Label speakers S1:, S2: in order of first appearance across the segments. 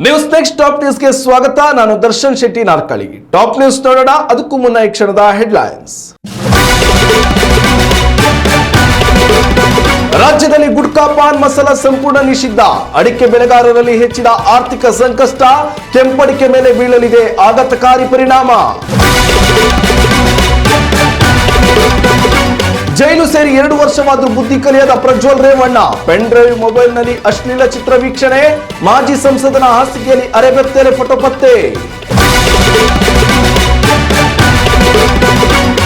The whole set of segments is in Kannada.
S1: ನ್ಯೂಸ್ ನೆಕ್ಸ್ಟ್ ಟಾಪ್ ನ್ಯೂಸ್ಗೆ ಸ್ವಾಗತ. ನಾನು ದರ್ಶನ್ ಶೆಟ್ಟಿ ನಾರ್ಕಳಿ. ಟಾಪ್ ನ್ಯೂಸ್ ನೋಡೋಣ. ಅದಕ್ಕೂ ಮುನ್ನ ಈ ಕ್ಷಣದ ಹೆಡ್ಲೈನ್ಸ್. ರಾಜ್ಯದಲ್ಲಿ ಗುಟ್ಕಾ ಪಾನ್ ಮಸಾಲ ಸಂಪೂರ್ಣ ನಿಷಿದ್ಧ. ಅಡಿಕೆ ಬೆಳೆಗಾರರಲ್ಲಿ ಹೆಚ್ಚಿದ ಆರ್ಥಿಕ ಸಂಕಷ್ಟ. ಕೆಂಪಡಿಕೆ ಮೇಲೆ ಬೀಳಲಿದೆ ಆಘಾತಕಾರಿ ಪರಿಣಾಮ. ಜೈಲು ಸೇರಿ 2 ವರ್ಷವಾದರೂ ಬುದ್ಧಿ ಕಲಿಯದ ಪ್ರಜ್ವಲ್ ರೇವಣ್ಣ. ಪೆನ್ ಡ್ರೈವ್ ಮೊಬೈಲ್ನಲ್ಲಿ ಅಶ್ಲೀಲ ಚಿತ್ರ ವೀಕ್ಷಣೆ. ಮಾಜಿ ಸಂಸದನ ಹಾಸಿಗೆಯಲ್ಲಿ ಅರೆಬೆತ್ತಲೆ ಫೋಟೋ ಪತ್ತೆ.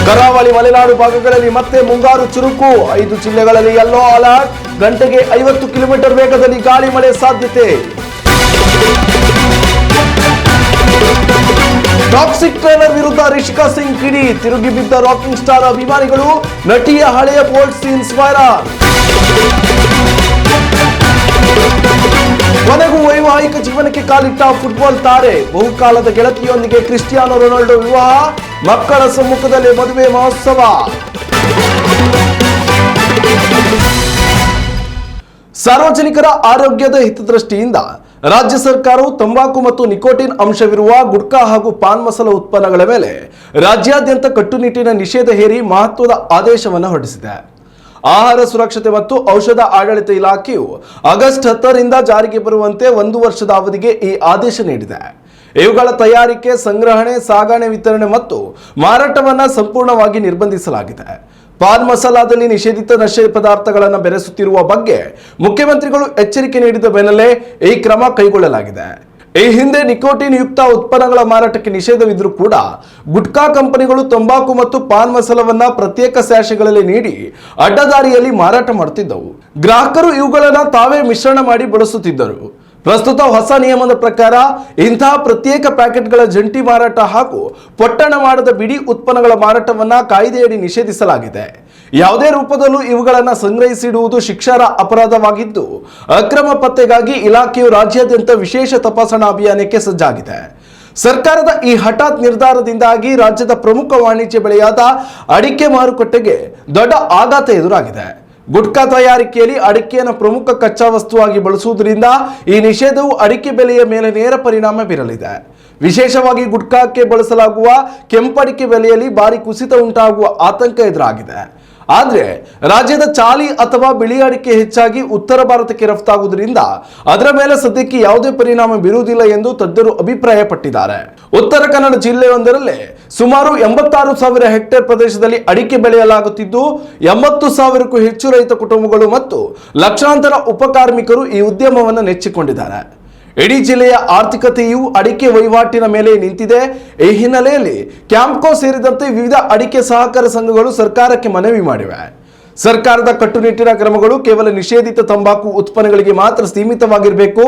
S1: ಕರಾವಳಿ ಮಲೆನಾಡು ಭಾಗಗಳಲ್ಲಿ ಮತ್ತೆ ಮುಂಗಾರು ಚುರುಕು. 5 ಜಿಲ್ಲೆಗಳಲ್ಲಿ ಯೆಲ್ಲೋ ಅಲರ್ಟ್. ಗಂಟೆಗೆ 50 ಕಿಲೋಮೀಟರ್ ವೇಗದಲ್ಲಿ ಗಾಳಿ ಮಳೆ ಸಾಧ್ಯತೆ. ಟಾಕ್ಸಿಕ್ ಟ್ರೈಲರ್ ವಿರುದ್ಧ ರಿಷಿಕಾ ಸಿಂಗ್ ಕಿಡಿ. ತಿರುಗಿ ಬಿದ್ದ ರಾಕಿಂಗ್ ಸ್ಟಾರ್ ಅಭಿಮಾನಿಗಳು. ನಟಿಯ ಹಳೆಯ ಬೋಲ್ಡ್ ಸೀನ್ಸ್ ವೈರಲ್. ಕೊನೆಗೂ ವೈವಾಹಿಕ ಜೀವನಕ್ಕೆ ಕಾಲಿಟ್ಟ ಫುಟ್ಬಾಲ್ ತಾರೆ. ಬಹುಕಾಲದ ಗೆಳತಿಯೊಂದಿಗೆ ಕ್ರಿಸ್ಟಿಯಾನೋ ರೊನಾಲ್ಡೋ ವಿವಾಹ. ಮಕ್ಕಳ ಸಮ್ಮುಖದಲ್ಲಿ ಮದುವೆ ಮಹೋತ್ಸವ. ಸಾರ್ವಜನಿಕರ ಆರೋಗ್ಯದ ಹಿತದೃಷ್ಟಿಯಿಂದ ರಾಜ್ಯ ಸರ್ಕಾರವು ತಂಬಾಕು ಮತ್ತು ನಿಕೋಟಿನ್ ಅಂಶವಿರುವ ಗುಟ್ಕಾ ಹಾಗೂ ಪಾನ್ ಮಸಾಲ ಉತ್ಪನ್ನಗಳ ಮೇಲೆ ರಾಜ್ಯಾದ್ಯಂತ ಕಟ್ಟುನಿಟ್ಟಿನ ನಿಷೇಧ ಹೇರಿ ಮಹತ್ವದ ಆದೇಶವನ್ನು ಹೊರಡಿಸಿದೆ. ಆಹಾರ ಸುರಕ್ಷತೆ ಮತ್ತು ಔಷಧ ಆಡಳಿತ ಇಲಾಖೆಯು ಆಗಸ್ಟ್ 10ರಿಂದ ಜಾರಿಗೆ ಬರುವಂತೆ 1 ವರ್ಷದ ಅವಧಿಗೆ ಈ ಆದೇಶ ನೀಡಿದೆ. ಇವುಗಳ ತಯಾರಿಕೆ, ಸಂಗ್ರಹಣೆ, ಸಾಗಣೆ, ವಿತರಣೆ ಮತ್ತು ಮಾರಾಟವನ್ನು ಸಂಪೂರ್ಣವಾಗಿ ನಿರ್ಬಂಧಿಸಲಾಗಿದೆ. ಪಾನ್ ಮಸಾಲಾದಲ್ಲಿ ನಿಷೇಧಿತ ನಶೆ ಪದಾರ್ಥಗಳನ್ನು ಬೆರೆಸುತ್ತಿರುವ ಬಗ್ಗೆ ಮುಖ್ಯಮಂತ್ರಿಗಳು ಎಚ್ಚರಿಕೆ ನೀಡಿದ ಬೆನ್ನಲ್ಲೇ ಈ ಕ್ರಮ ಕೈಗೊಳ್ಳಲಾಗಿದೆ. ಈ ಹಿಂದೆ ನಿಕೋಟಿನ್ ಯುಕ್ತ ಉತ್ಪನ್ನಗಳ ಮಾರಾಟಕ್ಕೆ ನಿಷೇಧವಿದ್ರೂ ಕೂಡ ಗುಟ್ಕಾ ಕಂಪನಿಗಳು ತಂಬಾಕು ಮತ್ತು ಪಾನ್ ಮಸಾಲವನ್ನ ಪ್ರತ್ಯೇಕ ಸ್ಯಾಷೆಗಳಲ್ಲಿ ನೀಡಿ ಅಡ್ಡದಾರಿಯಲ್ಲಿ ಮಾರಾಟ ಮಾಡುತ್ತಿದ್ದವು. ಗ್ರಾಹಕರು ಇವುಗಳನ್ನು ತಾವೇ ಮಿಶ್ರಣ ಮಾಡಿ ಬಳಸುತ್ತಿದ್ದರು. ಪ್ರಸ್ತುತ ಹೊಸ ನಿಯಮದ ಪ್ರಕಾರ ಇಂತಹ ಪ್ರತ್ಯೇಕ ಪ್ಯಾಕೆಟ್ಗಳ ಜಂಟಿ ಮಾರಾಟ ಹಾಗೂ ಪೊಟ್ಟಣ ಮಾಡದ ಬಿಡಿ ಉತ್ಪನ್ನಗಳ ಮಾರಾಟವನ್ನ ಕಾಯ್ದೆಯಡಿ ನಿಷೇಧಿಸಲಾಗಿದೆ. ಯಾವುದೇ ರೂಪದಲ್ಲೂ ಇವುಗಳನ್ನು ಸಂಗ್ರಹಿಸಿಡುವುದು ಶಿಕ್ಷಾರ್ಹ ಅಪರಾಧವಾಗಿದ್ದು, ಅಕ್ರಮ ಪತ್ತೆಗಾಗಿ ಇಲಾಖೆಯು ರಾಜ್ಯಾದ್ಯಂತ ವಿಶೇಷ ತಪಾಸಣಾ ಅಭಿಯಾನಕ್ಕೆ ಸಜ್ಜಾಗಿದೆ. ಸರ್ಕಾರದ ಈ ಹಠಾತ್ ನಿರ್ಧಾರದಿಂದಾಗಿ ರಾಜ್ಯದ ಪ್ರಮುಖ ವಾಣಿಜ್ಯ ಬೆಳೆಯಾದ ಅಡಿಕೆ ಮಾರುಕಟ್ಟೆಗೆ ದೊಡ್ಡ ಆಘಾತ ಎದುರಾಗಿದೆ. ಗುಟ್ಕಾ ತಯಾರಿಕೆಯಲ್ಲಿ ಅಡಿಕೆಯನ್ನು ಪ್ರಮುಖ ಕಚ್ಚಾ ವಸ್ತುವಾಗಿ ಬಳಸುವುದರಿಂದ ಈ ನಿಷೇಧವು ಅಡಿಕೆ ಬೆಲೆಯ ಮೇಲೆ ನೇರ ಪರಿಣಾಮ ಬೀರಲಿದೆ. ವಿಶೇಷವಾಗಿ ಗುಟ್ಕಾಕ್ಕೆ ಬಳಸಲಾಗುವ ಕೆಂಪಡಿಕೆ ಬೆಲೆಯಲ್ಲಿ ಭಾರಿ ಕುಸಿತ ಉಂಟಾಗುವ ಆತಂಕ ಎದುರಾಗಿದೆ. ಆದರೆ ರಾಜ್ಯದ ಚಾಲಿ ಅಥವಾ ಬಿಳಿ ಅಡಿಕೆ ಹೆಚ್ಚಾಗಿ ಉತ್ತರ ಭಾರತಕ್ಕೆ ರಫ್ತಾಗುವುದರಿಂದ ಅದರ ಮೇಲೆ ಸದ್ಯಕ್ಕೆ ಯಾವುದೇ ಪರಿಣಾಮ ಬೀರುವುದಿಲ್ಲ ಎಂದು ತಜ್ಞರು ಅಭಿಪ್ರಾಯಪಟ್ಟಿದ್ದಾರೆ. ಉತ್ತರ ಕನ್ನಡ ಜಿಲ್ಲೆಯೊಂದರಲ್ಲೇ ಸುಮಾರು 86,000 ಹೆಕ್ಟೇರ್ ಪ್ರದೇಶದಲ್ಲಿ ಅಡಿಕೆ ಬೆಳೆಯಲಾಗುತ್ತಿದ್ದು 80,000ಕ್ಕೂ ಹೆಚ್ಚು ರೈತ ಕುಟುಂಬಗಳು ಮತ್ತು ಲಕ್ಷಾಂತರ ಉಪಕಾರ್ಮಿಕರು ಈ ಉದ್ಯಮವನ್ನು ನೆಚ್ಚಿಕೊಂಡಿದ್ದಾರೆ. ಇಡೀ ಜಿಲ್ಲೆಯ ಆರ್ಥಿಕತೆಯು ಅಡಿಕೆ ವಹಿವಾಟಿನ ಮೇಲೆ ನಿಂತಿದೆ. ಈ ಹಿನ್ನೆಲೆಯಲ್ಲಿ ಕ್ಯಾಂಪ್ಕೋ ಸೇರಿದಂತೆ ವಿವಿಧ ಅಡಿಕೆ ಸಹಕಾರ ಸಂಘಗಳು ಸರ್ಕಾರಕ್ಕೆ ಮನವಿ ಮಾಡಿವೆ. ಸರ್ಕಾರದ ಕಟ್ಟುನಿಟ್ಟಿನ ಕ್ರಮಗಳು ಕೇವಲ ನಿಷೇಧಿತ ತಂಬಾಕು ಉತ್ಪನ್ನಗಳಿಗೆ ಮಾತ್ರ ಸೀಮಿತವಾಗಿರಬೇಕು.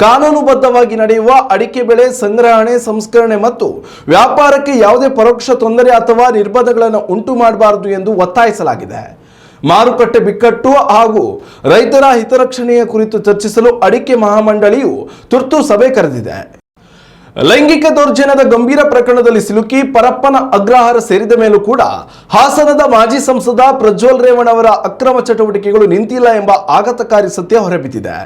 S1: ಕಾನೂನುಬದ್ಧವಾಗಿ ನಡೆಯುವ ಅಡಿಕೆ ಬೆಳೆ ಸಂಗ್ರಹಣೆ, ಸಂಸ್ಕರಣೆ ಮತ್ತು ವ್ಯಾಪಾರಕ್ಕೆ ಯಾವುದೇ ಪರೋಕ್ಷ ತೊಂದರೆ ಅಥವಾ ನಿರ್ಬಂಧಗಳನ್ನು ಉಂಟು ಮಾಡಬಾರದು ಎಂದು ಒತ್ತಾಯಿಸಲಾಗಿದೆ. ಮಾರುಕಟ್ಟೆ ಬಿಕ್ಕಟ್ಟು ಹಾಗೂ ರೈತರ ಹಿತರಕ್ಷಣೆಯ ಕುರಿತು ಚರ್ಚಿಸಲು ಅಡಿಕೆ ಮಹಾಮಂಡಳಿಯು ತುರ್ತು ಸಭೆ ಕರೆದಿದೆ. ಲೈಂಗಿಕ ದೌರ್ಜನ್ಯದ ಗಂಭೀರ ಪ್ರಕರಣದಲ್ಲಿ ಸಿಲುಕಿ ಪರಪ್ಪನ ಅಗ್ರಹಾರ ಸೇರಿದ ಮೇಲೂ ಕೂಡ ಹಾಸನದ ಮಾಜಿ ಸಂಸದ ಪ್ರಜ್ವಲ್ ರೇವಣ್ಣ ಅವರ ಅಕ್ರಮ ಚಟುವಟಿಕೆಗಳು ನಿಂತಿಲ್ಲ ಎಂಬ ಆಘಾತಕಾರಿ ಸತ್ಯ ಹೊರಬಿದ್ದಿದೆ.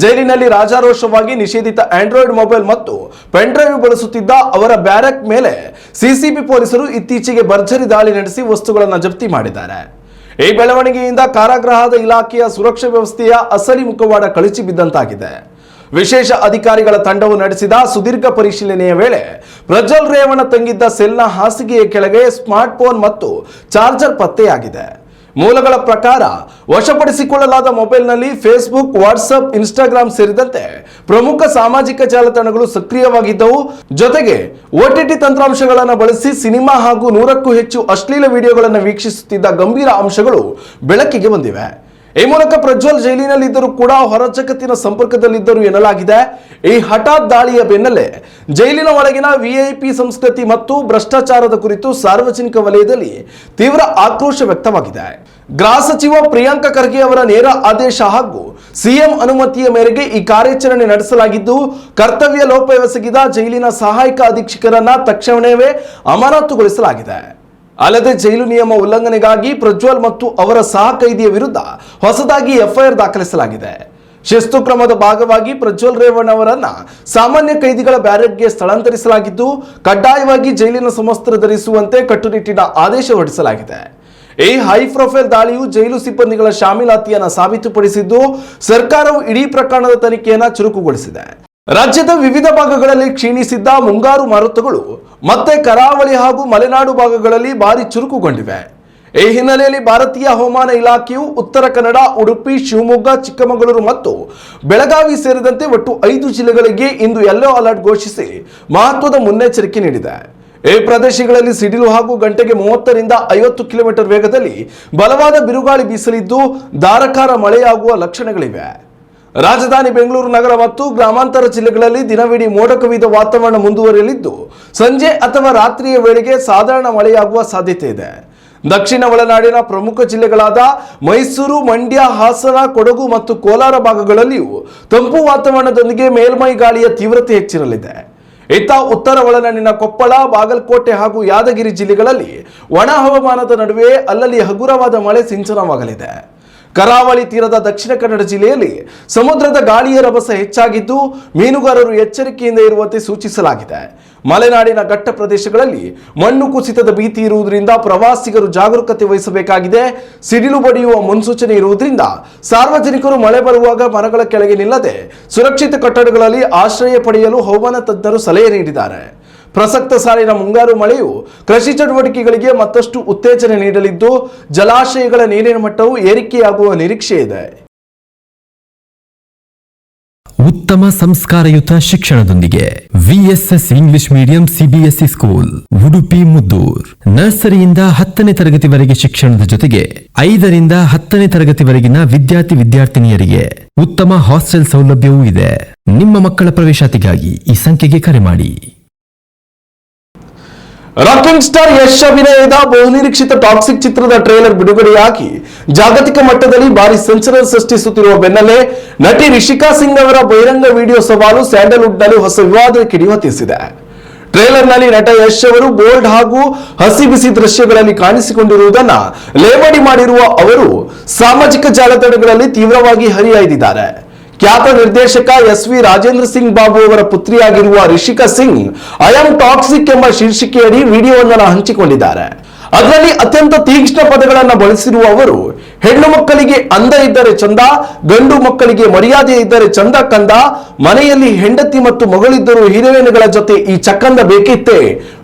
S1: ಜೈಲಿನಲ್ಲಿ ರಾಜಾರೋಷವಾಗಿ ನಿಷೇಧಿತ ಆಂಡ್ರಾಯ್ಡ್ ಮೊಬೈಲ್ ಮತ್ತು ಪೆನ್ ಡ್ರೈವ್ ಬಳಸುತ್ತಿದ್ದ ಅವರ ಬ್ಯಾರಕ್ ಮೇಲೆ ಸಿಸಿಬಿ ಪೊಲೀಸರು ಇತ್ತೀಚೆಗೆ ಭರ್ಜರಿ ದಾಳಿ ನಡೆಸಿ ವಸ್ತುಗಳನ್ನು ಜಪ್ತಿ ಮಾಡಿದ್ದಾರೆ. ಈ ಬೆಳವಣಿಗೆಯಿಂದ ಕಾರಾಗೃಹದ ಇಲಾಖೆಯ ಸುರಕ್ಷಾ ವ್ಯವಸ್ಥೆಯ ಅಸಲಿ ಮುಖವಾಡ ಕಳಚಿ ಬಿದ್ದಂತಾಗಿದೆ. ವಿಶೇಷ ಅಧಿಕಾರಿಗಳ ತಂಡವು ನಡೆಸಿದ ಸುದೀರ್ಘ ಪರಿಶೀಲನೆಯ ವೇಳೆ ಪ್ರಜ್ವಲ್ ರೇವಣ್ಣ ತಂಗಿದ್ದ ಸೆಲ್ನ ಹಾಸಿಗೆಯ ಕೆಳಗೆ ಸ್ಮಾರ್ಟ್ ಫೋನ್ ಮತ್ತು ಚಾರ್ಜರ್ ಪತ್ತೆಯಾಗಿದೆ. ಮೂಲಗಳ ಪ್ರಕಾರ ವಶಪಡಿಸಿಕೊಳ್ಳಲಾದ ಮೊಬೈಲ್ನಲ್ಲಿ ಫೇಸ್ಬುಕ್, ವಾಟ್ಸ್ಆಪ್, ಇನ್ಸ್ಟಾಗ್ರಾಮ್ ಸೇರಿದಂತೆ ಪ್ರಮುಖ ಸಾಮಾಜಿಕ ಜಾಲತಾಣಗಳು ಸಕ್ರಿಯವಾಗಿದ್ದವು. ಜೊತೆಗೆ OTT ತಂತ್ರಾಂಶಗಳನ್ನು ಬಳಸಿ ಸಿನಿಮಾ ಹಾಗೂ 100ಕ್ಕೂ ಹೆಚ್ಚು ಅಶ್ಲೀಲ ವಿಡಿಯೋಗಳನ್ನು ವೀಕ್ಷಿಸುತ್ತಿದ್ದ ಗಂಭೀರ ಅಂಶಗಳು ಬೆಳಕಿಗೆ ಬಂದಿವೆ. ಈ ಮೂಲಕ ಪ್ರಜ್ವಲ್ ಜೈಲಿನಲ್ಲಿದ್ದರೂ ಕೂಡ ಹೊರ ಜಗತ್ತಿನ ಸಂಪರ್ಕದಲ್ಲಿದ್ದರು ಎನ್ನಲಾಗಿದೆ. ಈ ಹಠಾತ್ ದಾಳಿಯ ಬೆನ್ನಲ್ಲೇ ಜೈಲಿನ ಒಳಗಿನ VIP ಸಂಸ್ಕೃತಿ ಮತ್ತು ಭ್ರಷ್ಟಾಚಾರದ ಕುರಿತು ಸಾರ್ವಜನಿಕ ವಲಯದಲ್ಲಿ ತೀವ್ರ ಆಕ್ರೋಶ ವ್ಯಕ್ತವಾಗಿದೆ. ಗೃಹ ಸಚಿವ ಪ್ರಿಯಾಂಕ ಖರ್ಗೆ ಅವರ ನೇರ ಆದೇಶ ಹಾಗೂ ಸಿಎಂ ಅನುಮತಿಯ ಮೇರೆಗೆ ಈ ಕಾರ್ಯಾಚರಣೆ ನಡೆಸಲಾಗಿದ್ದು, ಕರ್ತವ್ಯ ಲೋಪ ಎಸಗಿದ ಜೈಲಿನ ಸಹಾಯಕ ಅಧೀಕ್ಷಕರನ್ನ ತಕ್ಷಣವೇ ಅಮಾನತುಗೊಳಿಸಲಾಗಿದೆ. ಅಲ್ಲದೆ ಜೈಲು ನಿಯಮ ಉಲ್ಲಂಘನೆಗಾಗಿ ಪ್ರಜ್ವಲ್ ಮತ್ತು ಅವರ ಸಹ ಕೈದಿಯ ವಿರುದ್ಧ ಹೊಸದಾಗಿ FIR ದಾಖಲಿಸಲಾಗಿದೆ. ಶಿಸ್ತು ಕ್ರಮದ ಭಾಗವಾಗಿ ಪ್ರಜ್ವಲ್ ರೇವಣ್ಣ ಅವರನ್ನ ಸಾಮಾನ್ಯ ಕೈದಿಗಳ ಬ್ಯಾರೆಕ್ಗೆ ಸ್ಥಳಾಂತರಿಸಲಾಗಿದ್ದು, ಕಡ್ಡಾಯವಾಗಿ ಜೈಲಿನ ಸಮವಸ್ತ್ರ ಧರಿಸುವಂತೆ ಕಟ್ಟುನಿಟ್ಟಿನ ಆದೇಶ ಹೊರಡಿಸಲಾಗಿದೆ. ಈ ಹೈ ಪ್ರೊಫೈಲ್ ದಾಳಿಯು ಜೈಲು ಸಿಬ್ಬಂದಿಗಳ ಶಾಮೀಲಾತಿಯನ್ನು ಸಾಬೀತುಪಡಿಸಿದ್ದು, ಸರ್ಕಾರವು ಇಡೀ ಪ್ರಕರಣದ ತನಿಖೆಯನ್ನು ಚುರುಕುಗೊಳಿಸಿದೆ. ರಾಜ್ಯದ ವಿವಿಧ ಭಾಗಗಳಲ್ಲಿ ಕ್ಷೀಣಿಸಿದ್ದ ಮುಂಗಾರು ಮಾರುತಗಳು ಮತ್ತೆ ಕರಾವಳಿ ಹಾಗೂ ಮಲೆನಾಡು ಭಾಗಗಳಲ್ಲಿ ಭಾರಿ ಚುರುಕುಗೊಂಡಿವೆ. ಈ ಹಿನ್ನೆಲೆಯಲ್ಲಿ ಭಾರತೀಯ ಹವಾಮಾನ ಇಲಾಖೆಯು ಉತ್ತರ ಕನ್ನಡ, ಉಡುಪಿ, ಶಿವಮೊಗ್ಗ, ಚಿಕ್ಕಮಗಳೂರು ಮತ್ತು ಬೆಳಗಾವಿ ಸೇರಿದಂತೆ ಒಟ್ಟು 5 ಜಿಲ್ಲೆಗಳಿಗೆ ಇಂದು ಯೆಲ್ಲೋ ಅಲರ್ಟ್ ಘೋಷಿಸಿ ಮಹತ್ವದ ಮುನ್ನೆಚ್ಚರಿಕೆ ನೀಡಿದೆ. ಈ ಪ್ರದೇಶಗಳಲ್ಲಿ ಸಿಡಿಲು ಹಾಗೂ ಗಂಟೆಗೆ 30 ರಿಂದ 50 ಕಿಲೋಮೀಟರ್ ವೇಗದಲ್ಲಿ ಬಲವಾದ ಬಿರುಗಾಳಿ ಬೀಸಲಿದ್ದು, ಧಾರಾಕಾರ ಮಳೆಯಾಗುವ ಲಕ್ಷಣಗಳಿವೆ. ರಾಜಧಾನಿ ಬೆಂಗಳೂರು ನಗರ ಮತ್ತು ಗ್ರಾಮಾಂತರ ಜಿಲ್ಲೆಗಳಲ್ಲಿ ದಿನವಿಡೀ ಮೋಡ ಕವಿದ ವಾತಾವರಣ ಮುಂದುವರಿಯಲಿದ್ದು, ಸಂಜೆ ಅಥವಾ ರಾತ್ರಿಯ ವೇಳೆಗೆ ಸಾಧಾರಣ ಮಳೆಯಾಗುವ ಸಾಧ್ಯತೆ ಇದೆ. ದಕ್ಷಿಣ ಒಳನಾಡಿನ ಪ್ರಮುಖ ಜಿಲ್ಲೆಗಳಾದ ಮೈಸೂರು, ಮಂಡ್ಯ, ಹಾಸನ, ಕೊಡಗು ಮತ್ತು ಕೋಲಾರ ಭಾಗಗಳಲ್ಲಿಯೂ ತಂಪು ವಾತಾವರಣದೊಂದಿಗೆ ಮೇಲ್ಮೈ ಗಾಳಿಯ ತೀವ್ರತೆ ಹೆಚ್ಚಿರಲಿದೆ. ಇತ್ತ ಉತ್ತರ ಒಳನಾಡಿನ ಕೊಪ್ಪಳ, ಬಾಗಲಕೋಟೆ ಹಾಗೂ ಯಾದಗಿರಿ ಜಿಲ್ಲೆಗಳಲ್ಲಿ ಒಣ ಹವಾಮಾನದ ನಡುವೆ ಅಲ್ಲಲ್ಲಿ ಹಗುರವಾದ ಮಳೆ ಸಿಂಚನವಾಗಲಿದೆ. ಕರಾವಳಿ ತೀರದ ದಕ್ಷಿಣ ಕನ್ನಡ ಜಿಲ್ಲೆಯಲ್ಲಿ ಸಮುದ್ರದ ಗಾಳಿಯ ರಭಸ ಹೆಚ್ಚಾಗಿದ್ದು, ಮೀನುಗಾರರು ಎಚ್ಚರಿಕೆಯಿಂದ ಇರುವಂತೆ ಸೂಚಿಸಲಾಗಿದೆ. ಮಲೆನಾಡಿನ ಘಟ್ಟ ಪ್ರದೇಶಗಳಲ್ಲಿ ಮಣ್ಣು ಕುಸಿತದ ಭೀತಿ ಇರುವುದರಿಂದ ಪ್ರವಾಸಿಗರು ಜಾಗರೂಕತೆ ವಹಿಸಬೇಕಾಗಿದೆ. ಸಿಡಿಲು ಬಡಿಯುವ ಮುನ್ಸೂಚನೆ ಇರುವುದರಿಂದ ಸಾರ್ವಜನಿಕರು ಮಳೆ ಬರುವಾಗ ಮರಗಳ ಕೆಳಗೆ ನಿಲ್ಲದೆ ಸುರಕ್ಷಿತ ಕಟ್ಟಡಗಳಲ್ಲಿ ಆಶ್ರಯ ಪಡೆಯಲು ಹವಾಮಾನ ತಜ್ಞರು ಸಲಹೆ ನೀಡಿದ್ದಾರೆ. ಪ್ರಸಕ್ತ ಸಾಲಿನ ಮುಂಗಾರು ಮಳೆಯು ಕೃಷಿ ಚಟುವಟಿಕೆಗಳಿಗೆ ಮತ್ತಷ್ಟು ಉತ್ತೇಜನ ನೀಡಲಿದ್ದು, ಜಲಾಶಯಗಳ ನೀರಿನ ಮಟ್ಟವು ಏರಿಕೆಯಾಗುವ ನಿರೀಕ್ಷೆ ಇದೆ.
S2: ಉತ್ತಮ ಸಂಸ್ಕಾರಯುತ ಶಿಕ್ಷಣದೊಂದಿಗೆ VSS English medium CBSE school Udupi Muddur. ನರ್ಸರಿಯಿಂದ 10ನೇ ತರಗತಿವರೆಗೆ ಶಿಕ್ಷಣದ ಜೊತೆಗೆ 5 ರಿಂದ 10ನೇ ತರಗತಿವರೆಗಿನ ವಿದ್ಯಾರ್ಥಿನಿಯರಿಗೆ ಉತ್ತಮ ಹಾಸ್ಟೆಲ್ ಸೌಲಭ್ಯವೂ ಇದೆ. ನಿಮ್ಮ ಮಕ್ಕಳ ಪ್ರವೇಶಾತಿಗಾಗಿ ಈ ಸಂಖ್ಯೆಗೆ ಕರೆ ಮಾಡಿ.
S1: ರಾಕಿಂಗ್ ಸ್ಟಾರ್ ಯಶ್ ಅಭಿನಯದ ಬಹುನಿರೀಕ್ಷಿತ ಟಾಕ್ಸಿಕ್ ಚಿತ್ರದ ಟ್ರೇಲರ್ ಬಿಡುಗಡೆಯಾಗಿ ಜಾಗತಿಕ ಮಟ್ಟದಲ್ಲಿ ಭಾರಿ ಸಂಚಲನ ಸೃಷ್ಟಿಸುತ್ತಿರುವ ಬೆನ್ನಲ್ಲೇ ನಟಿ ರಿಷಿಕಾ ಸಿಂಗ್ ಅವರ ಬಹಿರಂಗ ವಿಡಿಯೋ ಸವಾಲು ಸ್ಯಾಂಡಲ್ವುಡ್ನಲ್ಲಿ ಹೊಸ ವಿವಾದ ಕಿಡಿಹೊತ್ತಿಸಿದೆ. ಟ್ರೇಲರ್ನಲ್ಲಿ ನಟ ಯಶ್ ಅವರು ಬೋಲ್ಡ್ ಹಾಗೂ ಹಸಿ ಬಿಸಿ ದೃಶ್ಯಗಳಲ್ಲಿ ಕಾಣಿಸಿಕೊಂಡಿರುವುದನ್ನು ಲೇವಡಿ ಮಾಡಿರುವ ಅವರು ಸಾಮಾಜಿಕ ಜಾಲತಾಣಗಳಲ್ಲಿ ತೀವ್ರವಾಗಿ ಹರಿಹಾಯ್ದಿದ್ದಾರೆ. ಖ್ಯಾತ ನಿರ್ದೇಶಕ ಎಸ್.ವಿ. ರಾಜೇಂದ್ರ ಸಿಂಗ್ ಬಾಬು ಅವರ ಪುತ್ರಿಯಾಗಿರುವ Rishika Singh I am toxic ಎಂಬ ಶೀರ್ಷಿಕೆಯಡಿ ವಿಡಿಯೋವೊಂದನ್ನು ಹಂಚಿಕೊಂಡಿದ್ದಾರೆ. ಅದರಲ್ಲಿ ಅತ್ಯಂತ ತೀಕ್ಷ್ಣ ಪದಗಳನ್ನು ಬಳಸಿರುವ ಅವರು, ಹೆಣ್ಣು ಮಕ್ಕಳಿಗೆ ಅಂದ ಇದ್ದರೆ ಚಂದ, ಗಂಡು ಮಕ್ಕಳಿಗೆ ಮರ್ಯಾದೆ ಇದ್ದರೆ ಚಂದ ಕಂದ, ಮನೆಯಲ್ಲಿ ಹೆಂಡತಿ ಮತ್ತು ಮಗಳಿದ್ದರೂ ಹಿರಿಯಣ್ಣಗಳ ಜೊತೆ ಈ ಚಕ್ಕಂದ ಬೇಕಿತ್ತೇ,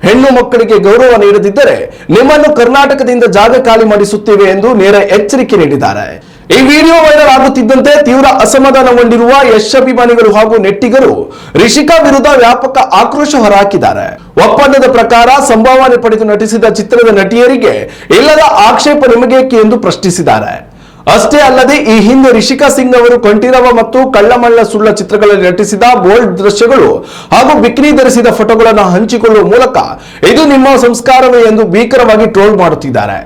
S1: ಹೆಣ್ಣು ಮಕ್ಕಳಿಗೆ ಗೌರವ ನೀಡದಿದ್ದರೆ ನಿಮ್ಮನ್ನು ಕರ್ನಾಟಕದಿಂದ ಜಾಗ ಖಾಲಿ ಮಾಡಿಸುತ್ತೇವೆ ಎಂದು ನೇರ ಎಚ್ಚರಿಕೆ ನೀಡಿದ್ದಾರೆ. ಈ ವಿಡಿಯೋ ವೈರಲ್ ಆಗುತ್ತಿದ್ದಂತೆ ತೀವ್ರ ಅಸಮಾಧಾನಗೊಂಡಿರುವ ಯಶ್ ಅಭಿಮಾನಿಗಳು ಹಾಗೂ ನೆಟ್ಟಿಗರು ರಿಷಿಕಾ ವಿರುದ್ಧ ವ್ಯಾಪಕ ಆಕ್ರೋಶ ಹೊರಹಾಕಿದ್ದಾರೆ. ಒಪ್ಪಂದದ ಪ್ರಕಾರ ಸಂಭಾವನೆ ಪಡೆದು ನಟಿಸಿದ ಚಿತ್ರದ ನಟಿಯರಿಗೆ ಇಲ್ಲದ ಆಕ್ಷೇಪ ನಿಮಗೇಕೆ ಎಂದು ಪ್ರಶ್ನಿಸಿದ್ದಾರೆ. ಅಷ್ಟೇ ಅಲ್ಲದೆ ಈ ಹಿಂದೆ ರಿಷಿಕಾ ಸಿಂಗ್ ಅವರು ಕಂಠೀರವ ಮತ್ತು ಕಳ್ಳಮಳ್ಳ ಸುಳ್ಳ ಚಿತ್ರಗಳಲ್ಲಿ ನಟಿಸಿದ ಬೋಲ್ಡ್ ದೃಶ್ಯಗಳು ಹಾಗೂ ಬಿಕ್ರಿ ಧರಿಸಿದ ಫೋಟೋಗಳನ್ನು ಹಂಚಿಕೊಳ್ಳುವ ಮೂಲಕ ಇದು ನಿಮ್ಮ ಸಂಸ್ಕಾರವೇ ಎಂದು ಭೀಕರವಾಗಿ ಟ್ರೋಲ್ ಮಾಡುತ್ತಿದ್ದಾರೆ.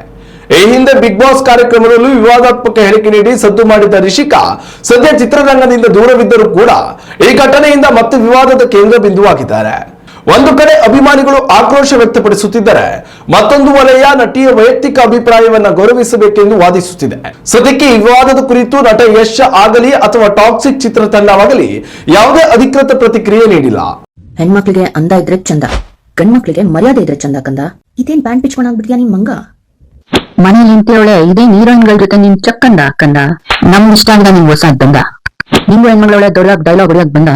S1: ಈ ಹಿಂದೆ ಬಿಗ್ ಬಾಸ್ ಕಾರ್ಯಕ್ರಮದಲ್ಲೂ ವಿವಾದಾತ್ಮಕ ಹೇಳಿಕೆ ನೀಡಿ ಸದ್ದು ಮಾಡಿದ್ದ ರಿಷಿಕಾ ಸದ್ಯ ಚಿತ್ರರಂಗದಿಂದ ದೂರವಿದ್ದರೂ ಕೂಡ ಈ ಘಟನೆಯಿಂದ ಮತ್ತೆ ವಿವಾದದ ಕೇಂದ್ರ ಬಿಂದುವಾಗಿದ್ದಾರೆ. ಒಂದು ಕಡೆ ಅಭಿಮಾನಿಗಳು ಆಕ್ರೋಶ ವ್ಯಕ್ತಪಡಿಸುತ್ತಿದ್ದರೆ, ಮತ್ತೊಂದು ವಲಯ ನಟಿಯ ವೈಯಕ್ತಿಕ ಅಭಿಪ್ರಾಯವನ್ನ ಗೌರವಿಸಬೇಕೆಂದು ವಾದಿಸುತ್ತಿದೆ. ಸದ್ಯಕ್ಕೆ ಈ ವಿವಾದದ ಕುರಿತು ನಟ ಯಶ್ ಆಗಲಿ ಅಥವಾ ಟಾಕ್ಸಿಕ್ ಚಿತ್ರತಂಡವಾಗಲಿ ಯಾವುದೇ ಅಧಿಕೃತ ಪ್ರತಿಕ್ರಿಯೆ ನೀಡಿಲ್ಲ.
S3: ಹೆಣ್ಮಕ್ಳಿಗೆ ಅಂದ ಇದ್ರೆ ಚಂದ, ಗಂಡ್ಮಕ್ಳಿಗೆ ಮರ್ಯಾದೆ ಇದ್ರೆ ಚಂದ ಕಂದ. ಇದೇನ್ ಬ್ಯಾಂಡ್ ಪಿಚ್ಕೊಂಡಾಗ್ಬಿಡ್ತೀಯ ನಿನ್ ಮಂಗ?
S4: ಮನೇಲಿ ನಿಂತಿರೋಳೆ ಇದೇ ಹೀರೋಯಿನ್ಗಳ ಜೊತೆ ನಿನ್ ಚಕ್ಕಂದ ಹಾಕಂದ. ನಮ್ಗೆ ಇಷ್ಟ ಆಗಿದ ನಿನ್ ಹೊಸ ಬಂದ. ನಿಂಗು ಹೆಣ್ಮಗಳೊಳೆ ದೊಡ್ಡ ಡೈಲಾಗ್ ಹೊಡಿಯಕ್ ಬಂದ.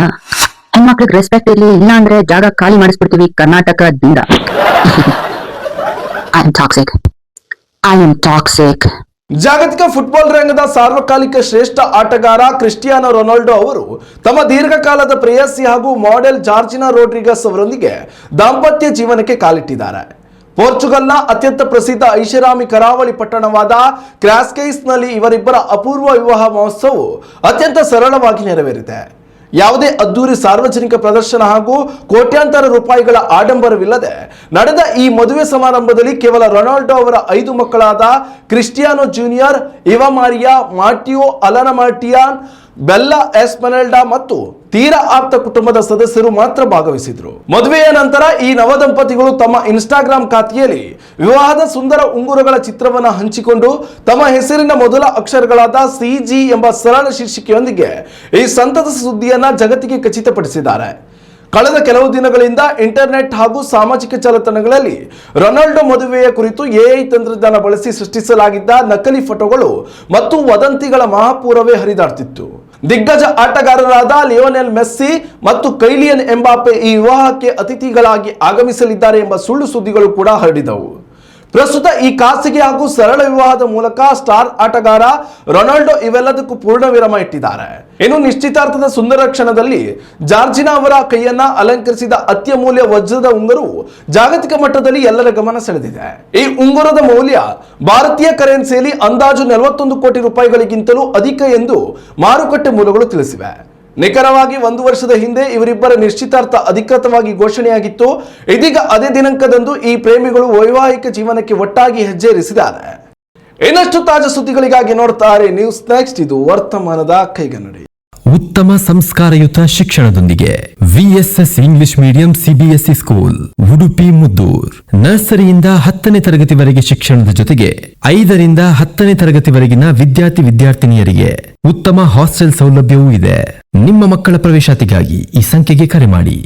S4: ಹೆಣ್ಮಕ್ಳಿಗೆ ರೆಸ್ಪೆಕ್ಟ್ ಇರ್ಲಿ, ಇಲ್ಲ ಅಂದ್ರೆ ಜಾಗ ಖಾಲಿ ಮಾಡಿಸ್ಬಿಡ್ತೀವಿ ಕರ್ನಾಟಕದಿಂದ. I am toxic.
S1: ಜಾಗತಿಕ ಫುಟ್ಬಾಲ್ ರಂಗದ ಸಾರ್ವಕಾಲಿಕ ಶ್ರೇಷ್ಠ ಆಟಗಾರ ಕ್ರಿಸ್ಟಿಯಾನೋ ರೊನಾಲ್ಡೋ ಅವರು ತಮ್ಮ ದೀರ್ಘಕಾಲದ ಪ್ರೇಯಸಿ ಹಾಗೂ ಮಾಡೆಲ್ ಜಾರ್ಜಿನಾ ರೋಡ್ರಿಗಸ್ ಅವರೊಂದಿಗೆ ದಾಂಪತ್ಯ ಜೀವನಕ್ಕೆ ಕಾಲಿಟ್ಟಿದ್ದಾರೆ. ಪೋರ್ಚುಗಲ್ನ ಅತ್ಯಂತ ಪ್ರಸಿದ್ಧ ಐಷಾರಾಮಿ ಕರಾವಳಿ ಪಟ್ಟಣವಾದ ಕ್ರಾಸ್ಕೈಸ್ನಲ್ಲಿ ಇವರಿಬ್ಬರ ಅಪೂರ್ವ ವಿವಾಹ ಮಹೋತ್ಸವವು ಅತ್ಯಂತ ಸರಳವಾಗಿ ನೆರವೇರಿದೆ. ಯಾವುದೇ ಅದ್ದೂರಿ ಸಾರ್ವಜನಿಕ ಪ್ರದರ್ಶನ ಹಾಗೂ ಕೋಟ್ಯಾಂತರ ರೂಪಾಯಿಗಳ ಆಡಂಬರವಿಲ್ಲದೆ ನಡೆದ ಈ ಮದುವೆ ಸಮಾರಂಭದಲ್ಲಿ ಕೇವಲ ರೊನಾಲ್ಡೋ ಅವರ 5 ಮಕ್ಕಳಾದ ಕ್ರಿಸ್ಟಿಯಾನೋ ಜೂನಿಯರ್, ಇವಾ ಮಾರಿಯಾ, ಮಾರ್ಟಿಯೋ, ಅಲನಾ ಮಾರ್ಟಿಯಾನ್, ಬೆಲ್ಲಾ ಎಸ್ಪೆನೆಲ್ಡಾ ಮತ್ತು ತೀರಾ ಆಪ್ತ ಕುಟುಂಬದ ಸದಸ್ಯರು ಮಾತ್ರ ಭಾಗವಹಿಸಿದ್ರು. ಮದುವೆಯ ನಂತರ ಈ ನವದಂಪತಿಗಳು ತಮ್ಮ ಇನ್ಸ್ಟಾಗ್ರಾಮ್ ಖಾತೆಯಲ್ಲಿ ವಿವಾಹದ ಸುಂದರ ಉಂಗುರಗಳ ಚಿತ್ರವನ್ನು ಹಂಚಿಕೊಂಡು ತಮ್ಮ ಹೆಸರಿನ ಮೊದಲ ಅಕ್ಷರಗಳಾದ CG ಎಂಬ ಸರಳ ಶೀರ್ಷಿಕೆಯೊಂದಿಗೆ ಈ ಸಂತಸ ಸುದ್ದಿಯನ್ನ ಜಗತ್ತಿಗೆ ಖಚಿತಪಡಿಸಿದ್ದಾರೆ. ಕಳೆದ ಕೆಲವು ದಿನಗಳಿಂದ ಇಂಟರ್ನೆಟ್ ಹಾಗೂ ಸಾಮಾಜಿಕ ಜಾಲತಾಣಗಳಲ್ಲಿ ರೊನಾಲ್ಡೋ ಮದುವೆಯ ಕುರಿತು AI ತಂತ್ರಜ್ಞಾನ ಬಳಸಿ ಸೃಷ್ಟಿಸಲಾಗಿದ್ದ ನಕಲಿ ಫೋಟೋಗಳು ಮತ್ತು ವದಂತಿಗಳ ಮಹಾಪೂರವೇ ಹರಿದಾಡ್ತಿತ್ತು. ದಿಗ್ಗಜ ಆಟಗಾರರಾದ ಲಿಯೋನೆಲ್ ಮೆಸ್ಸಿ ಮತ್ತು ಕೈಲಿಯನ್ ಎಂಬಾಪೆ ಈ ವಿವಾಹಕ್ಕೆ ಅತಿಥಿಗಳಾಗಿ ಆಗಮಿಸಲಿದ್ದಾರೆ ಎಂಬ ಸುಳ್ಳು ಸುದ್ದಿಗಳು ಕೂಡ ಹರಡಿದವು. ಪ್ರಸ್ತುತ ಈ ಖಾಸಗಿ ಹಾಗೂ ಸರಳ ವಿವಾಹದ ಮೂಲಕ ಸ್ಟಾರ್ ಆಟಗಾರ ರೊನಾಲ್ಡೋ ಇವೆಲ್ಲದಕ್ಕೂ ಪೂರ್ಣ ವಿರಾಮ ಇಟ್ಟಿದ್ದಾರೆ. ಇನ್ನು ನಿಶ್ಚಿತಾರ್ಥದ ಸುಂದರ ಕ್ಷಣದಲ್ಲಿ ಜಾರ್ಜಿನಾ ಅವರ ಕೈಯನ್ನ ಅಲಂಕರಿಸಿದ ಅತ್ಯಮೂಲ್ಯ ವಜ್ರದ ಉಂಗುರವು ಜಾಗತಿಕ ಮಟ್ಟದಲ್ಲಿ ಎಲ್ಲರ ಗಮನ ಸೆಳೆದಿದೆ. ಈ ಉಂಗುರದ ಮೌಲ್ಯ ಭಾರತೀಯ ಕರೆನ್ಸಿಯಲ್ಲಿ ಅಂದಾಜು 41 ಕೋಟಿ ರೂಪಾಯಿಗಳಿಗಿಂತಲೂ ಅಧಿಕ ಎಂದು ಮಾರುಕಟ್ಟೆ ಮೂಲಗಳು ತಿಳಿಸಿವೆ. ನಿಖರವಾಗಿ 1 ವರ್ಷದ ಹಿಂದೆ ಇವರಿಬ್ಬರ ನಿಶ್ಚಿತಾರ್ಥ ಅಧಿಕೃತವಾಗಿ ಘೋಷಣೆಯಾಗಿತ್ತು. ಇದೀಗ ಅದೇ ದಿನಾಂಕದಂದು ಈ ಪ್ರೇಮಿಗಳು ವೈವಾಹಿಕ ಜೀವನಕ್ಕೆ ಒಟ್ಟಾಗಿ ಹೆಜ್ಜೆ ಇರಿಸಿದ್ದಾರೆ. ಇನ್ನಷ್ಟು ತಾಜಾ ಸುದ್ದಿಗಳಿಗಾಗಿ ನೋಡ್ತಾರೆ ನ್ಯೂಸ್ ನೆಕ್ಸ್ಟ್. ಇದು ವರ್ತಮಾನದ ಕೈಗನ್ನಡಿ.
S2: ಉತ್ತಮ ಸಂಸ್ಕಾರಯುತ ಶಿಕ್ಷಣದೊಂದಿಗೆ VSS English medium CBSE school Udupi Muddur. ನರ್ಸರಿಯಿಂದ 10ನೇ ತರಗತಿವರೆಗೆ ಶಿಕ್ಷಣದ ಜೊತೆಗೆ 5ರಿಂದ 10ನೇ ತರಗತಿವರೆಗಿನ ವಿದ್ಯಾರ್ಥಿನಿಯರಿಗೆ ಉತ್ತಮ ಹಾಸ್ಟೆಲ್ ಸೌಲಭ್ಯವೂ ಇದೆ. ನಿಮ್ಮ ಮಕ್ಕಳ ಪ್ರವೇಶಾತಿಗಾಗಿ ಈ ಸಂಖ್ಯೆಗೆ ಕರೆ ಮಾಡಿ.